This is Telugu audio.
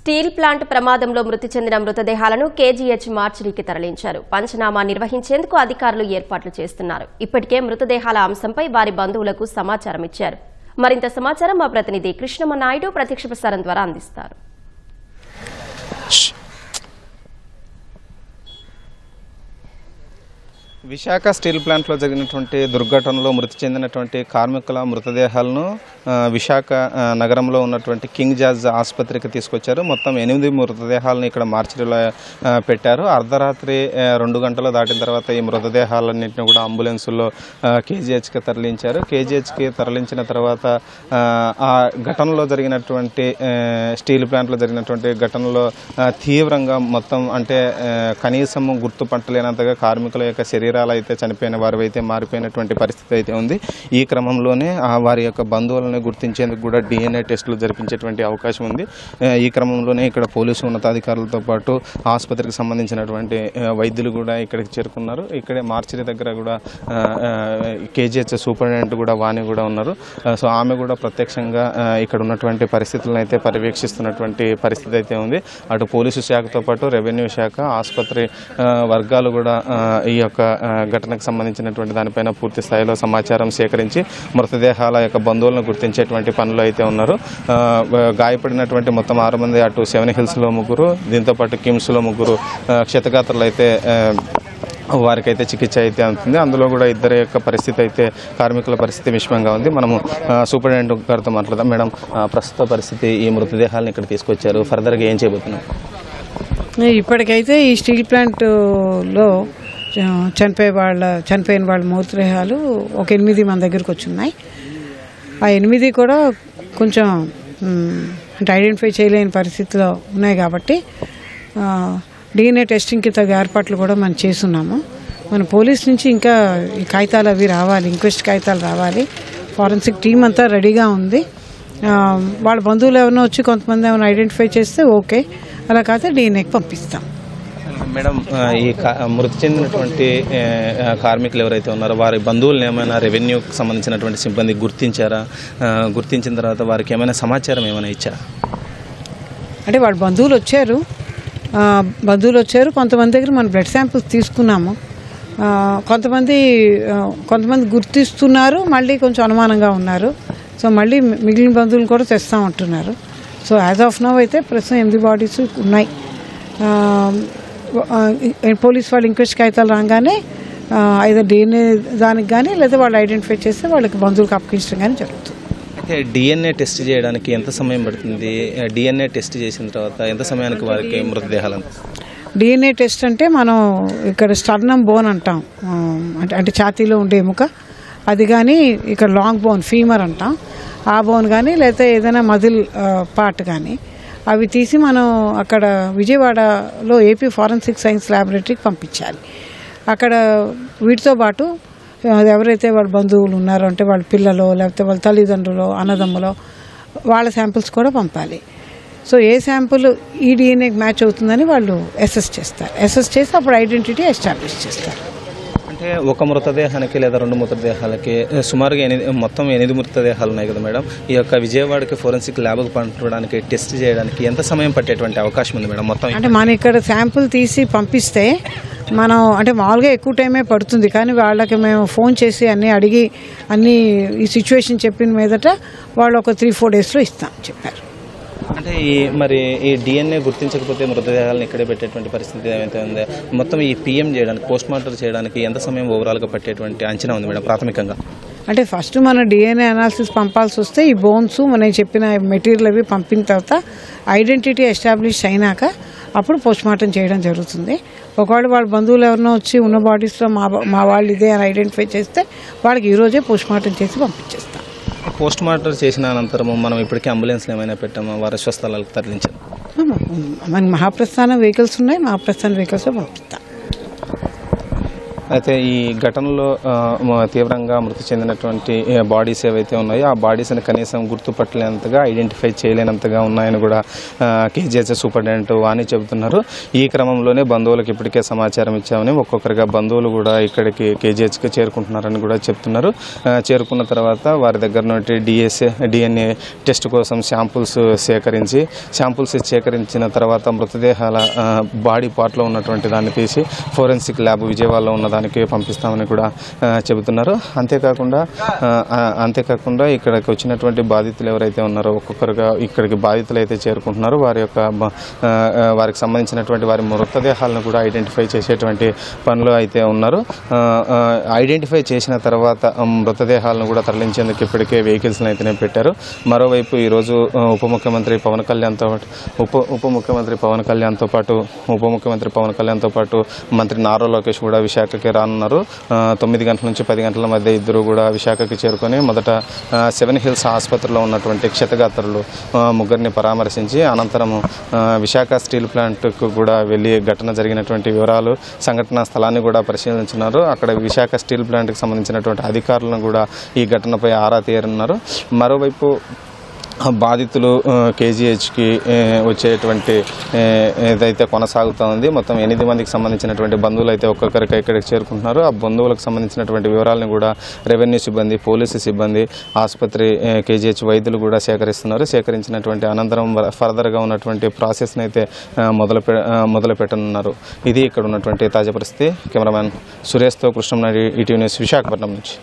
స్టీల్ ప్లాంట్ ప్రమాదంలో మృతి చెందిన మృతదేహాలను కేజీహెచ్ మార్చిరీకి తరలించారు. పంచనామా నిర్వహించేందుకు అధికారులు ఏర్పాట్లు చేస్తున్నారు. ఇప్పటికే మృతదేహాల అంశంపై వారి బంధువులకు సమాచారం ఇచ్చారు. మరింత సమాచారం మా ప్రతినిధి కృష్ణమ్మ నాయుడు ప్రత్యక్ష ప్రసారం ద్వారా అందిస్తారు. విశాఖ స్టీల్ ప్లాంట్లో జరిగినటువంటి దుర్ఘటనలో మృతి చెందినటువంటి కార్మికుల మృతదేహాలను విశాఖ నగరంలో ఉన్నటువంటి కింగ్ జార్జ్ ఆసుపత్రికి తీసుకొచ్చారు. మొత్తం 8 మృతదేహాలను ఇక్కడ మార్చిరీలో పెట్టారు. అర్ధరాత్రి 2 గంటలు దాటిన తర్వాత ఈ మృతదేహాలన్నింటినీ కూడా అంబులెన్సుల్లో కేజీహెచ్కి తరలించారు. కేజీహెచ్కి తరలించిన తర్వాత ఆ ఘటనలో జరిగినటువంటి స్టీల్ ప్లాంట్లో జరిగినటువంటి ఘటనలో తీవ్రంగా మొత్తం అంటే కనీసం గుర్తుపట్టలేనంతగా కార్మికుల యొక్క శరీరాలు అయితే చనిపోయిన వారు అయితే మారిపోయినటువంటి పరిస్థితి అయితే ఉంది. ఈ క్రమంలోనే వారి యొక్క బంధువులను గుర్తించేందుకు కూడా DNA టెస్టులు జరిపించేటువంటి అవకాశం ఉంది. ఈ క్రమంలోనే ఇక్కడ పోలీసు ఉన్నతాధికారులతో పాటు ఆసుపత్రికి సంబంధించినటువంటి వైద్యులు కూడా ఇక్కడికి చేరుకున్నారు. ఇక్కడే మార్చిరీ దగ్గర కూడా కేజీహెచ్ సూపరింటెండెంట్ కూడా వాణి కూడా ఉన్నారు. సో ఆమె కూడా ప్రత్యక్షంగా ఇక్కడ ఉన్నటువంటి పరిస్థితులను అయితే పర్యవేక్షిస్తున్నటువంటి పరిస్థితి అయితే ఉంది. అటు పోలీసు శాఖతో పాటు రెవెన్యూ శాఖ, ఆసుపత్రి వర్గాలు కూడా ఈ యొక్క ఘటనకు సంబంధించినటువంటి దానిపైన పూర్తి స్థాయిలో సమాచారం సేకరించి మృతదేహాల యొక్క బంధువులను గుర్తించేటువంటి పనులు అయితే ఉన్నారు. గాయపడినటువంటి మొత్తం 6 మంది, అటు 7 హిల్స్లో 3, దీంతోపాటు కిమ్స్లో 3 క్షతగాత్రులు అయితే వారికైతే చికిత్స అయితే అందుతుంది. అందులో కూడా 2 యొక్క పరిస్థితి అయితే కార్మికుల పరిస్థితి విషమంగా ఉంది. మనము సూపరింటెండెంట్ గారితో మాట్లాడదాం. మేడం, ప్రస్తుత పరిస్థితి, ఈ మృతదేహాలను ఇక్కడ తీసుకొచ్చారు, ఫర్దర్గా ఏం చేయబోతున్నాం? ఇప్పటికైతే ఈ స్టీల్ ప్లాంట్లో చనిపోయిన వాళ్ళ మృతదేహాలు ఒక 8 మన దగ్గరకు వచ్చున్నాయి. ఆ 8 కూడా కొంచెం అంటే ఐడెంటిఫై చేయలేని పరిస్థితిలో ఉన్నాయి కాబట్టి DNA టెస్టింగ్కి తగ్గ ఏర్పాట్లు కూడా మనం చేస్తున్నాము. మన పోలీస్ నుంచి ఇంకా ఈ కాగితాలు అవి రావాలి, ఇంక్వెస్ట్ కాగితాలు రావాలి. ఫారెన్సిక్ టీం అంతా రెడీగా ఉంది. వాళ్ళ బంధువులు ఎవరైనా వచ్చి కొంతమంది ఏమైనా ఐడెంటిఫై చేస్తే ఓకే, అలా కాకపోతే DNAకి పంపిస్తాం. మేడం, ఈ మృతి చెందినటువంటి కార్మికులు ఎవరైతే ఉన్నారో వారి బంధువులను ఏమైనా రెవెన్యూకి సంబంధించినటువంటి సిబ్బంది గుర్తించారా? గుర్తించిన తర్వాత వారికి ఏమైనా సమాచారం ఏమైనా ఇచ్చారా? అంటే వాళ్ళ బంధువులు వచ్చారు. కొంతమంది దగ్గర మనం బ్లడ్ శాంపిల్స్ తీసుకున్నాము. కొంతమంది గుర్తిస్తున్నారు, మళ్ళీ కొంచెం అనుమానంగా ఉన్నారు. సో మళ్ళీ మిగిలిన బంధువులు కూడా తెస్తామంటున్నారు. సో యాజ్ ఆఫ్ నౌ అయితే ప్రస్తుతం 8 బాడీస్ ఉన్నాయి. పోలీస్ వాళ్ళు ఇంక్వెస్ట్ కాగితాలు రాగానే అయితే DNA దానికి కానీ లేదా వాళ్ళు ఐడెంటిఫై చేస్తే వాళ్ళకి బంధువులకు అప్పగించడం కానీ జరుగుతుంది. అయితే DNA టెస్ట్ చేయడానికి ఎంత సమయం పడుతుంది? DNA టెస్ట్ చేసిన తర్వాత ఎంత సమయానికి వారికి మృతదేహాలు? DNA టెస్ట్ అంటే మనం ఇక్కడ స్టర్నమ్ బోన్ అంటాం, అంటే ఛాతీలో ఉండే ఎముక, అది కానీ ఇక్కడ లాంగ్ బోన్ ఫీమర్ అంటాం, ఆ బోన్ కానీ లేకపోతే ఏదైనా మజిల్ పార్ట్ కానీ అవి తీసి మనం అక్కడ విజయవాడలో AP ఫారెన్సిక్ సైన్స్ ల్యాబొరేటరీకి పంపించాలి. అక్కడ వీటితో పాటు ఎవరైతే వాళ్ళ బంధువులు ఉన్నారో అంటే వాళ్ళ పిల్లలు లేకపోతే వాళ్ళ తల్లిదండ్రులు, అన్నదమ్ములో వాళ్ళ శాంపిల్స్ కూడా పంపాలి. సో ఏ శాంపుల్ ఈ DNAకి మ్యాచ్ అవుతుందని వాళ్ళు అసెస్ చేసి అప్పుడు ఐడెంటిటీ ఎస్టాబ్లిష్ చేస్తారు. అంటే ఒక మృతదేహానికి లేదా 2 మృతదేహాలకి సుమారుగా మొత్తం 8 మృతదేహాలు ఉన్నాయి కదా మేడం. ఈ యొక్క విజయవాడకి ఫోరెన్సిక్ ల్యాబ్కి పంపడానికి టెస్ట్ చేయడానికి ఎంత సమయం పట్టేటువంటి అవకాశం ఉంది మేడం? మొత్తం అంటే మనం ఇక్కడ శాంపుల్ తీసి పంపిస్తే మనం అంటే మామూలుగా ఎక్కువ టైమే పడుతుంది, కానీ వాళ్ళకి మేము ఫోన్ చేసి అడిగి ఈ సిచ్యువేషన్ చెప్పిన మీదట వాళ్ళు ఒక 3-4 డేస్లో ఇస్తాం చెప్పారు. అంటే మరి ఈ DNA గుర్తించకపోతే మృతదేహాలను ఇక్కడే పెట్టేటువంటి పరిస్థితి ఏమైతే ఉందో, మొత్తం ఈ PM చేయడానికి, పోస్ట్ మార్టం చేయడానికి ఎంత సమయం ఓవరాల్గా పట్టేటువంటి అంచనా ఉంది మేడం ప్రాథమికంగా? అంటే ఫస్ట్ మన DNA అనాలిసిస్ పంపాల్సి వస్తే ఈ బోన్స్ మనం చెప్పిన మెటీరియల్ అవి పంపిన తర్వాత ఐడెంటిటీ ఎస్టాబ్లిష్ అయినాక అప్పుడు పోస్ట్ మార్టం చేయడం జరుగుతుంది. ఒకవేళ వాళ్ళ బంధువులు ఎవరినో వచ్చి ఉన్న బాడీస్లో మా వాళ్ళు ఇదే అని ఐడెంటిఫై చేస్తే వాళ్ళకి ఈరోజే పోస్ట్ మార్టం చేసి పంపించేస్తాం. పోస్ట్ మార్టం చేసిన అనంతరం మనం ఇప్పటికే అంబులెన్స్లు ఏమైనా పెట్టామా? వారి స్వస్థలాలకు తరలించాం. మనకి మహాప్రస్థానం వెహికల్స్ ఉన్నాయి, మహాప్రస్థానం వెహికల్స్లో పంపిస్తాం. అయితే ఈ ఘటనలో తీవ్రంగా మృతి చెందినటువంటి బాడీస్ ఏవైతే ఉన్నాయో ఆ బాడీస్ని కనీసం గుర్తుపట్టలేనంతగా ఐడెంటిఫై చేయలేనంతగా ఉన్నాయని కూడా కేజీహెచ్ సూపరింటెండెంట్ వాణి చెబుతున్నారు. ఈ క్రమంలోనే బంధువులకు ఇప్పటికే సమాచారం ఇచ్చామని ఒక్కొక్కరిగా బంధువులు కూడా ఇక్కడికి కేజీహెచ్కి చేరుకుంటున్నారని కూడా చెప్తున్నారు. చేరుకున్న తర్వాత వారి దగ్గర నుండి డిఎన్ఏ టెస్ట్ కోసం శాంపుల్స్ సేకరించిన తర్వాత మృతదేహాల బాడీ పార్ట్లో ఉన్నటువంటి దాన్ని తీసి ఫోరెన్సిక్ ల్యాబ్ విజయవాడలో ఉన్న దానికి పంపిస్తామని కూడా చెబుతున్నారు. అంతేకాకుండా ఇక్కడికి వచ్చినటువంటి బాధితులు ఎవరైతే ఉన్నారో ఒక్కొక్కరుగా ఇక్కడికి బాధితులు అయితే చేరుకుంటున్నారు. వారికి సంబంధించినటువంటి వారి మృతదేహాలను కూడా ఐడెంటిఫై చేసేటువంటి పనులు అయితే ఉన్నారు. ఐడెంటిఫై చేసిన తర్వాత మృతదేహాలను కూడా తరలించేందుకు ఇప్పటికే వెహికల్స్ని అయితేనే పెట్టారు. మరోవైపు ఈరోజు ఉప ముఖ్యమంత్రి పవన్ కళ్యాణ్తో పాటు మంత్రి నారా లోకేష్ కూడా విశాఖకి రానున్నారు. 9 గంటల నుంచి 10 గంటల మధ్య ఇద్దరు కూడా విశాఖకి చేరుకొని మొదట 7 హిల్స్ ఆసుపత్రిలో ఉన్నటువంటి క్షతగాత్రులు ముగ్గురిని పరామర్శించి అనంతరం విశాఖ స్టీల్ ప్లాంట్కు కూడా వెళ్ళి ఘటన జరిగినటువంటి వివరాలు సంఘటనా స్థలాన్ని కూడా పరిశీలించున్నారు. అక్కడ విశాఖ స్టీల్ ప్లాంట్కి సంబంధించినటువంటి అధికారులను కూడా ఈ ఘటనపై ఆరా తీయనున్నారు. మరోవైపు బాధితులు కేజీహెచ్కి వచ్చేటువంటి ఏదైతే కొనసాగుతూ ఉంది. మొత్తం 8 మందికి సంబంధించినటువంటి బంధువులు అయితే ఒక్కొక్కరికి ఇక్కడికి చేరుకుంటున్నారు. ఆ బంధువులకు సంబంధించినటువంటి వివరాలను కూడా రెవెన్యూ సిబ్బంది, పోలీసు సిబ్బంది, ఆసుపత్రి కేజీహెచ్ వైద్యులు కూడా సేకరిస్తున్నారు. సేకరించినటువంటి అనంతరం ఫర్దర్గా ఉన్నటువంటి ప్రాసెస్ని అయితే మొదలు పెట్టనున్నారు. ఇది ఇక్కడ ఉన్నటువంటి తాజా పరిస్థితి. కెమెరామ్యాన్ సురేష్తో కృష్ణంనాయుడు, ఈటీవీ న్యూస్, విశాఖపట్నం నుంచి.